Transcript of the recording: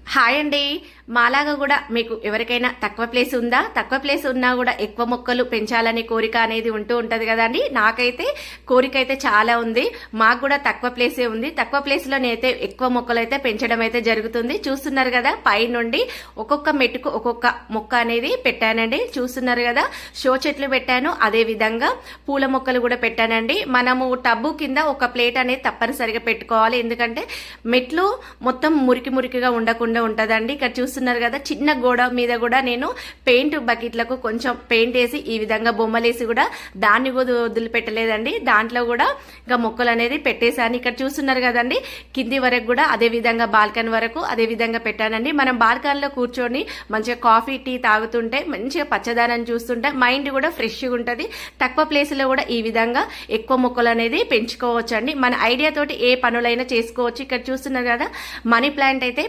Hi అండి. మాలాగా కూడా మీకు ఎవరికైనా తక్కువ ప్లేస్ ఉందా? తక్కువ ప్లేస్ ఉన్నా కూడా ఎక్కువ మొక్కలు పెంచాలనే కోరిక అనేది ఉంటూ ఉంటది కదండి. నాకైతే కోరిక అయితే చాలా ఉంది. మాకు కూడా తక్కువ ప్లేసే ఉంది. తక్కువ ప్లేస్ లో నేనైతే ఎక్కువ మొక్కలు అయితే పెంచడం అయితే జరుగుతుంది. చూస్తున్నారు కదా, పై నుండి ఒక్కొక్క మెట్టుకు ఒక్కొక్క మొక్క అనేది పెట్టానండి. చూస్తున్నారు కదా, షో చెట్లు పెట్టాను, అదే విధంగా పూల మొక్కలు కూడా పెట్టానండి. మనము టబ్బు కింద ఒక ప్లేట్ అనేది తప్పనిసరిగా పెట్టుకోవాలి, ఎందుకంటే మెట్లు మొత్తం మురికి మురికిగా ఉండకుండా ఉంటదండి. ఇక్కడ చూస్తున్నారు కదా, చిన్న గోడ మీద కూడా నేను పెయింట్ బకెట్లకు కొంచెం పెయింట్ వేసి ఈ విధంగా బొమ్మలేసి కూడా దాన్ని కూడా వదిలిపెట్టలేదండి. దాంట్లో కూడా ఇంకా మొక్కలు అనేది పెట్టేశాను. ఇక్కడ చూస్తున్నారు కదండి, కింది వరకు కూడా అదే విధంగా బాల్కనీ వరకు అదే విధంగా పెట్టానండి. మనం బాల్కనీలో కూర్చొని మంచిగా కాఫీ టీ తాగుతుంటే మంచిగా పచ్చదనం చూస్తుంటే మైండ్ కూడా ఫ్రెష్గా ఉంటుంది. తక్కువ ప్లేస్ లో కూడా ఈ విధంగా ఎక్కువ మొక్కలు అనేది పెంచుకోవచ్చు అండి. మన ఐడియా తోటి ఏ పనులైనా చేసుకోవచ్చు. ఇక్కడ చూస్తున్నారు కదా, మనీ ప్లాంట్ అయితే